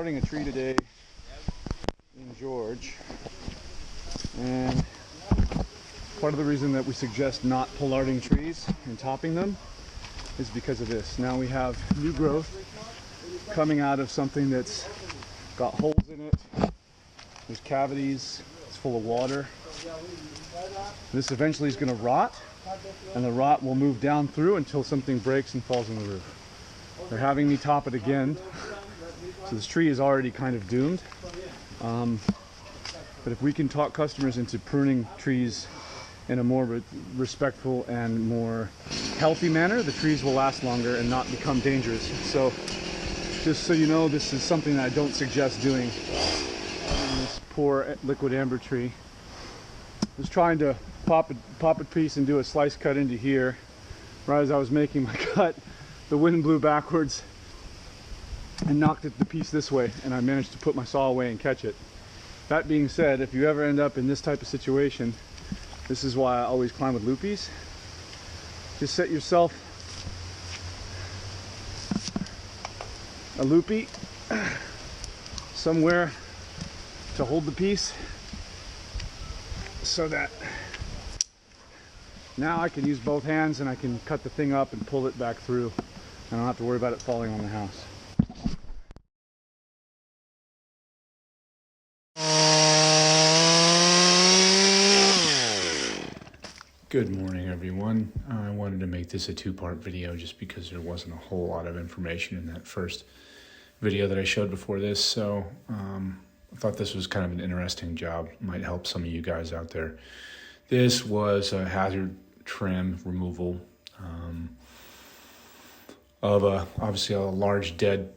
pollarding a tree today in George, and part of the reason that we suggest not pollarding trees and topping them is because of this. Now we have new growth coming out of something that's got holes in it, there's cavities, it's full of water. This eventually is going to rot, and the rot will move down through until something breaks and falls on the roof. They're having me top it again, so this tree is already kind of doomed. But if we can talk customers into pruning trees in a more respectful and more healthy manner, the trees will last longer and not become dangerous. So just so you know, this is something that I don't suggest doing in this poor liquid amber tree. I was trying to pop a piece and do a slice cut into here. Right as I was making my cut, the wind blew backwards and knocked the piece this way, and I managed to put my saw away and catch it. That being said, if you ever end up in this type of situation, this is why I always climb with loopies. Just set yourself a loopy somewhere to hold the piece, so that now I can use both hands and I can cut the thing up and pull it back through. I don't have to worry about it falling on the house. Good morning, everyone. I wanted to make this a two-part video just because there wasn't a whole lot of information in that first video that I showed before this. So I thought this was kind of an interesting job. Might help some of you guys out there. This was a hazard trim removal of obviously a large dead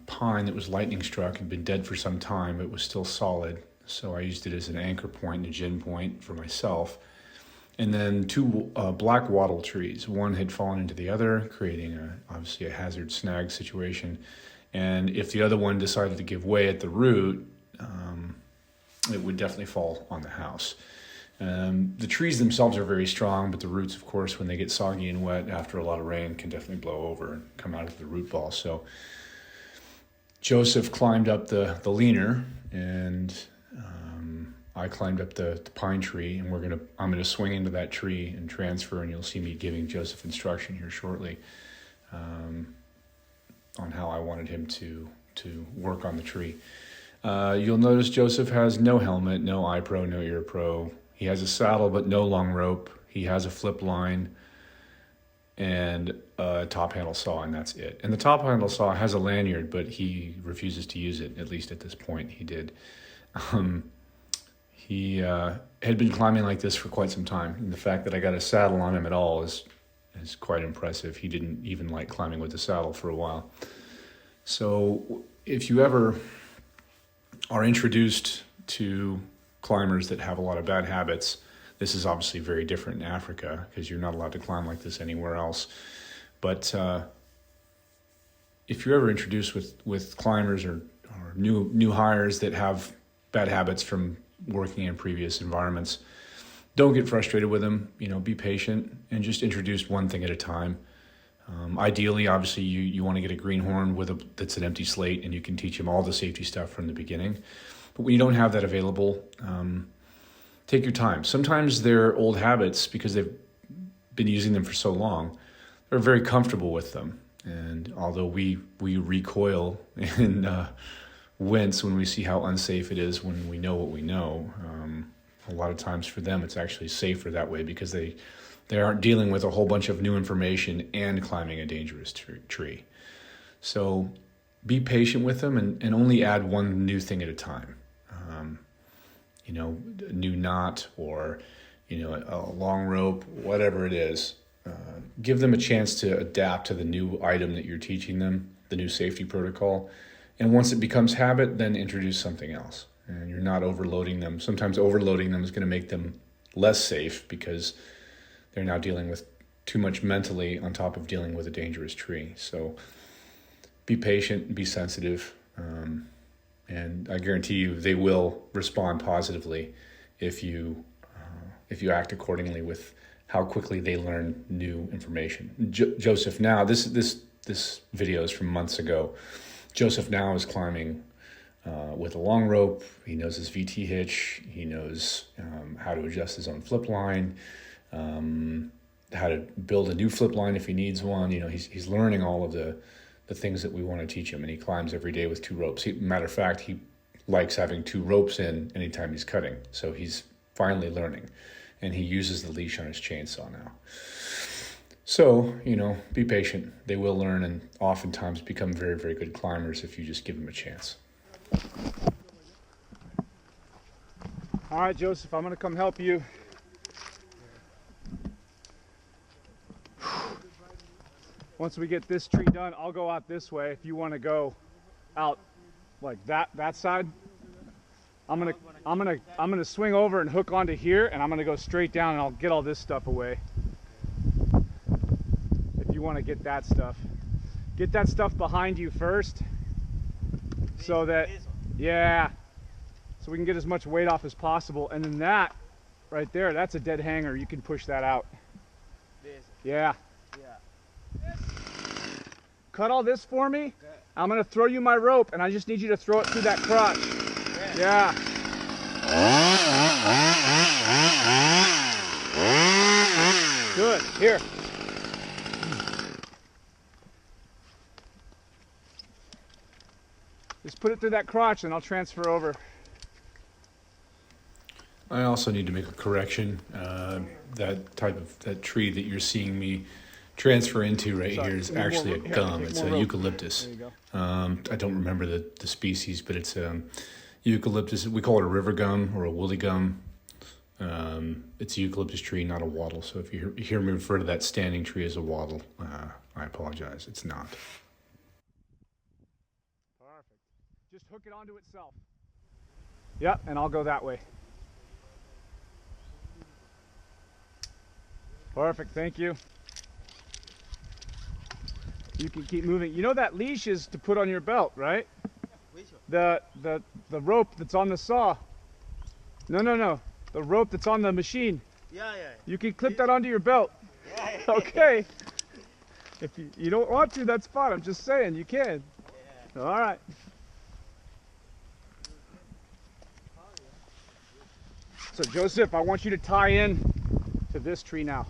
pine that was lightning struck. It had been dead for some time, but it was still solid. So I used it as an anchor point and a gin point for myself. And then two black wattle trees. One had fallen into the other, creating obviously a hazard snag situation. And if the other one decided to give way at the root, it would definitely fall on the house. The trees themselves are very strong, but the roots, of course, when they get soggy and wet after a lot of rain, can definitely blow over and come out of the root ball. So Joseph climbed up the leaner, and I climbed up the pine tree, and I'm gonna swing into that tree and transfer, and you'll see me giving Joseph instruction here shortly on how I wanted him to work on the tree. You'll notice Joseph has no helmet, no eye pro, no ear pro. He has a saddle, but no long rope. He has a flip line and a top handle saw, and that's it. And the top handle saw has a lanyard, but he refuses to use it, at least at this point he did. He had been climbing like this for quite some time, and the fact that I got a saddle on him at all is quite impressive. He didn't even like climbing with the saddle for a while. So if you ever are introduced to climbers that have a lot of bad habits, this is obviously very different in Africa because you're not allowed to climb like this anywhere else. But if you're ever introduced with climbers or new hires that have bad habits from working in previous environments, don't get frustrated with them. Be patient and just introduce one thing at a time. Ideally, obviously, you want to get a greenhorn that's an empty slate, and you can teach them all the safety stuff from the beginning. But when you don't have that available, take your time. Sometimes they're old habits because they've been using them for so long. They're very comfortable with them. And although we recoil and wince when we see how unsafe it is when we know what we know, a lot of times for them it's actually safer that way because they aren't dealing with a whole bunch of new information and climbing a dangerous tree. So be patient with them and only add one new thing at a time. A new knot or, a long rope, whatever it is. Give them a chance to adapt to the new item that you're teaching them, the new safety protocol. And once it becomes habit, then introduce something else. And you're not overloading them. Sometimes overloading them is going to make them less safe because they're now dealing with too much mentally on top of dealing with a dangerous tree. So be patient, be sensitive, and I guarantee you they will respond positively if you act accordingly with how quickly they learn new information. Joseph now, this video is from months ago. Joseph now is climbing with a long rope. He knows his VT hitch. He knows how to adjust his own flip line, how to build a new flip line if he needs one. You know, he's learning all of the things that we want to teach him, and he climbs every day with 2 ropes. Matter of fact, he likes having 2 ropes in anytime he's cutting. So he's finally learning, and he uses the leash on his chainsaw now. So, you know, be patient. They will learn and oftentimes become very, very good climbers if you just give them a chance. All right, Joseph, I'm going to come help you. Once we get this tree done, I'll go out this way. If you want to go out like that side, I'm gonna swing over and hook onto here, and I'm gonna go straight down, and I'll get all this stuff away. If you want to get that stuff behind you first, so that, yeah, so we can get as much weight off as possible. And then that right there, that's a dead hanger. You can push that out. Yeah. Cut all this for me. Okay. I'm gonna throw you my rope, and I just need you to throw it through that crotch. Yeah. Good. Here. Just put it through that crotch, and I'll transfer over. I also need to make a correction. That tree that you're seeing me transfer into here is actually a gum. It's a eucalyptus. I don't remember the species, but it's eucalyptus. We call it a river gum or a woolly gum. It's a eucalyptus tree, not a wattle. So if you hear me refer to that standing tree as a wattle, I apologize. It's not. Perfect. Just hook it onto itself. Yep, and I'll go that way. Perfect, thank you. You can keep moving. You know that leash is to put on your belt, right? The rope that's on the saw. No. The rope that's on the machine. Yeah. You can clip that onto your belt. Yeah. Okay. If you don't want to, that's fine. I'm just saying you can. Yeah. All right. So Joseph, I want you to tie in to this tree now.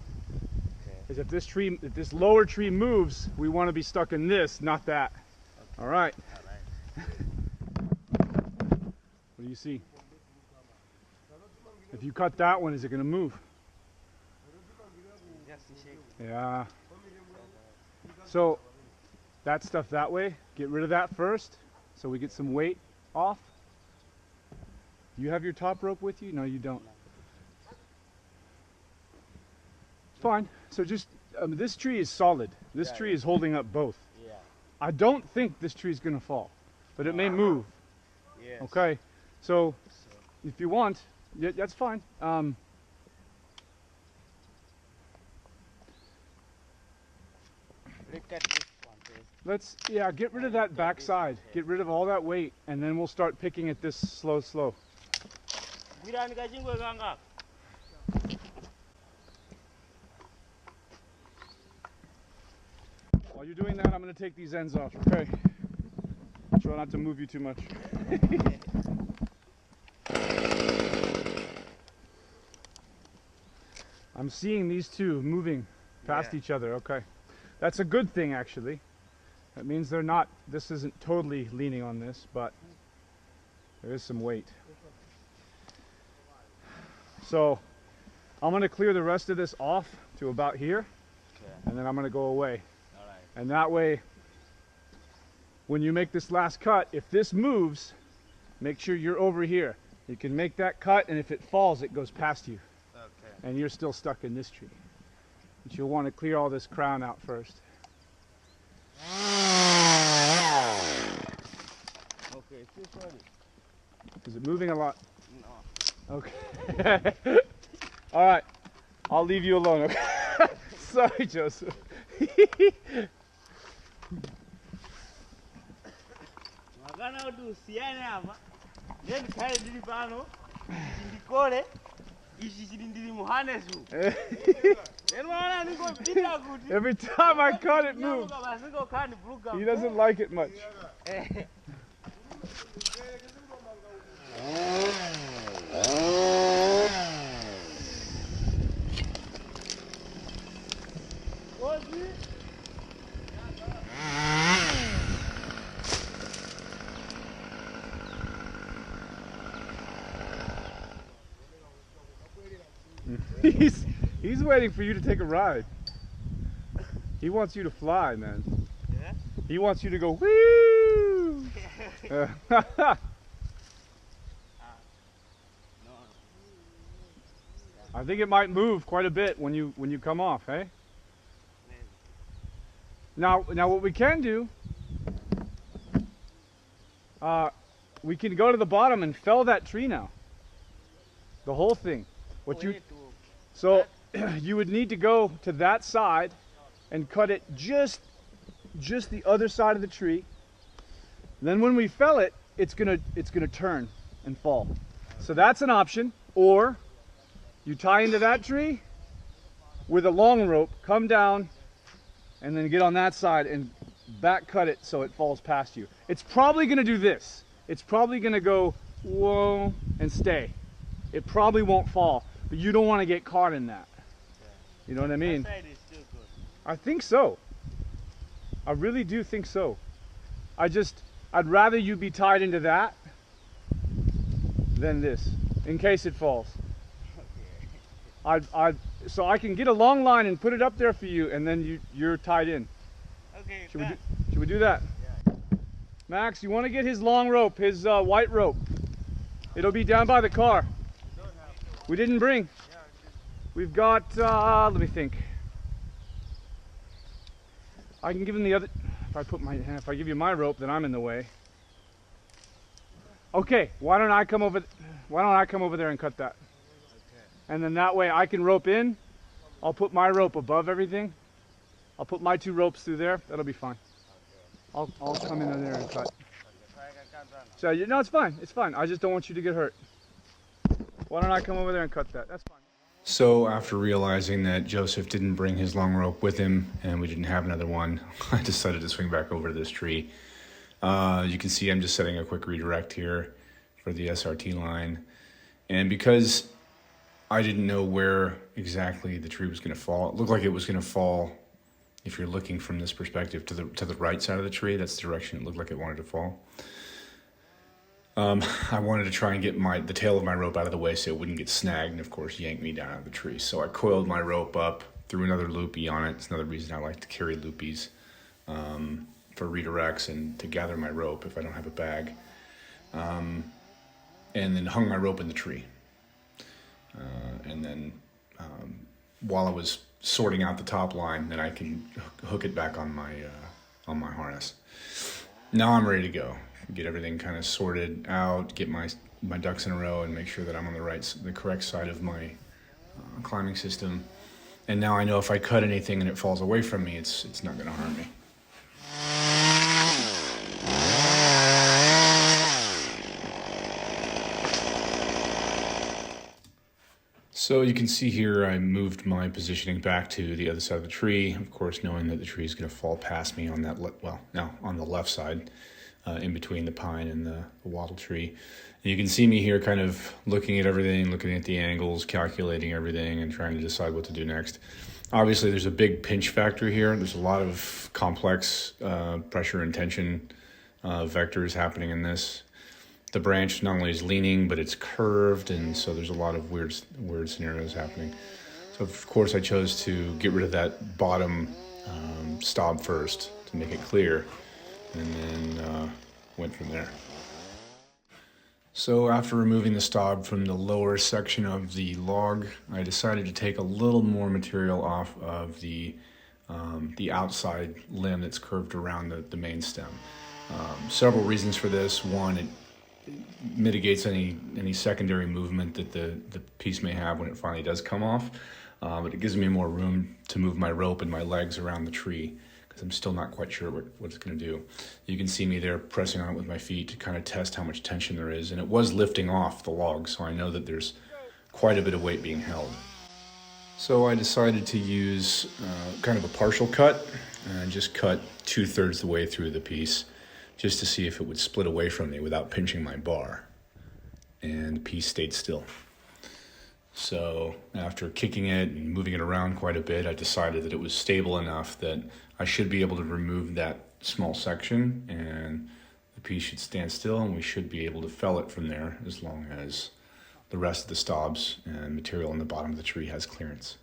Is if this lower tree moves, we want to be stuck in this, not that. Okay. All right. What do you see? If you cut that one, is it going to move? Yeah. So that stuff that way, get rid of that first, so we get some weight off. You have your top rope with you? No, you don't. Fine. So just this tree is solid. This tree is holding up both. Yeah. I don't think this tree is going to fall, but it may move. Yes. Okay. So if you want, yeah, that's fine. Look at this one, please. Get rid of that backside. Get rid of all that weight, and then we'll start picking at this slow. While you're doing that, I'm going to take these ends off, okay? Try not to move you too much. I'm seeing these two moving past each other, okay. That's a good thing, actually. That means this isn't totally leaning on this, but there is some weight. So, I'm going to clear the rest of this off to about here, and then I'm going to go away. And that way, when you make this last cut, if this moves, make sure you're over here. You can make that cut, and if it falls, it goes past you. Okay. And you're still stuck in this tree. But you'll want to clear all this crown out first. Okay, is it moving a lot? No. Okay. All right. I'll leave you alone, okay? Sorry, Joseph. Every time I cut it moves. He doesn't like it much. He's waiting for you to take a ride. He wants you to fly, man. Yeah? He wants you to go woo. I think it might move quite a bit when you come off, hey? Now what we can do, we can go to the bottom and fell that tree now. The whole thing. So you would need to go to that side and cut it just the other side of the tree. Then when we fell it, it's gonna turn and fall. So that's an option. Or you tie into that tree with a long rope, come down, and then get on that side and back cut it so it falls past you. It's probably gonna do this. It's probably gonna go whoa and stay. It probably won't fall, but you don't want to get caught in that. You know what I mean? That side is still good. I think so. I really do think so. I'd rather you be tied into that than this, in case it falls. So I can get a long line and put it up there for you, and then you're tied in. Okay. Should we do that? Yeah. Max, you want to get his long rope, his white rope. It'll be down by the car. We didn't bring. We've got, let me think. I can give him the other, if I give you my rope, then I'm in the way. Okay, why don't I come over there and cut that? Okay. And then that way I can rope in. I'll put my rope above everything. I'll put my two ropes through there. That'll be fine. I'll come in there and cut. So no, it's fine. It's fine. I just don't want you to get hurt. Why don't I come over there and cut that? That's fine. So after realizing that Joseph didn't bring his long rope with him and we didn't have another one, I decided to swing back over to this tree. You can see I'm just setting a quick redirect here for the SRT line. And because I didn't know where exactly the tree was going to fall, it looked like it was going to fall, if you're looking from this perspective, to the right side of the tree. That's the direction it looked like it wanted to fall. I wanted to try and get the tail of my rope out of the way so it wouldn't get snagged and, of course, yank me down out of the tree. So I coiled my rope up, threw another loopy on it. It's another reason I like to carry loopies for redirects and to gather my rope if I don't have a bag. And then hung my rope in the tree. And then while I was sorting out the top line, then I can hook it back on my harness. Now I'm ready to go. Get everything kind of sorted out, get my ducks in a row, and make sure that I'm on the correct side of my climbing system. And now I know if I cut anything and it falls away from me, it's not going to harm me. So you can see here I moved my positioning back to the other side of the tree, of course knowing that the tree is going to fall past me on that, on the left side. In between the pine and the wattle tree. And you can see me here kind of looking at everything, looking at the angles, calculating everything, and trying to decide what to do next. Obviously, there's a big pinch factor here. There's a lot of complex pressure and tension vectors happening in this. The branch not only is leaning, but it's curved, and so there's a lot of weird scenarios happening. So, of course, I chose to get rid of that bottom stop first to make it clear. And then went from there. So after removing the stop from the lower section of the log, I decided to take a little more material off of the outside limb that's curved around the main stem. Several reasons for this. One, it mitigates any secondary movement that the piece may have when it finally does come off, but it gives me more room to move my rope and my legs around the tree. I'm still not quite sure what it's going to do. You can see me there pressing on it with my feet to kind of test how much tension there is. And it was lifting off the log, so I know that there's quite a bit of weight being held. So I decided to use kind of a partial cut and just cut 2/3 the way through the piece just to see if it would split away from me without pinching my bar. and the piece stayed still. So after kicking it and moving it around quite a bit, I decided that it was stable enough that I should be able to remove that small section and the piece should stand still, and we should be able to fell it from there as long as the rest of the stobs and material in the bottom of the tree has clearance.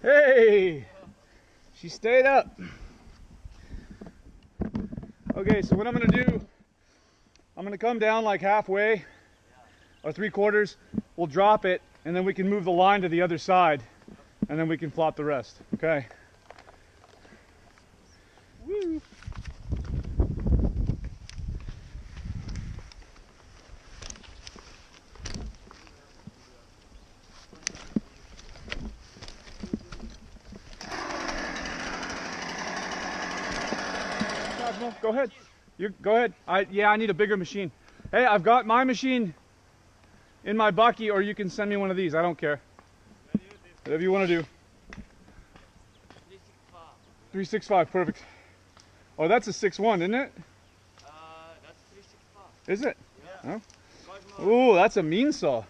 Hey, she stayed up. Okay, so what I'm gonna do, I'm gonna come down like halfway or 3/4. We'll drop it and then we can move the line to the other side and then we can flop the rest, okay? Woo. Go ahead. Go ahead. I need a bigger machine. Hey, I've got my machine in my bucky, or you can send me one of these. I don't care. Whatever you want to do. 365, perfect. Oh, that's a 6.1, isn't it? That's 365. Is it? Yeah. Oh. Ooh, that's a mean saw.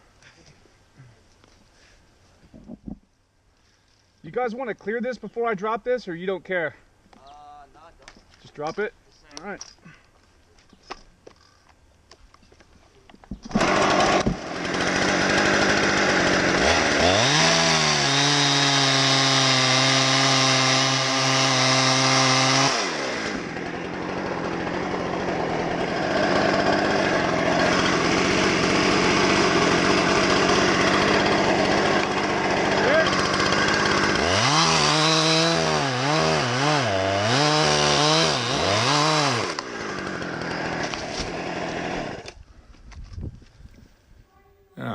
You guys want to clear this before I drop this, or you don't care? No, don't. Just drop it? All right.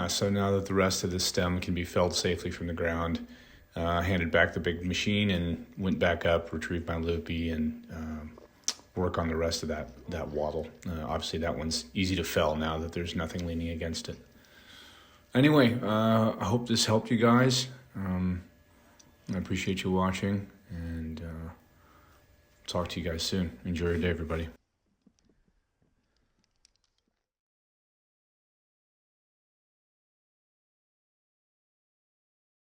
So now that the rest of the stem can be felled safely from the ground, I handed back the big machine and went back up, retrieved my loopy, and work on the rest of that wattle. Obviously that one's easy to fell now that there's nothing leaning against it. Anyway, I hope this helped you guys. I appreciate you watching, and talk to you guys soon. Enjoy your day, everybody.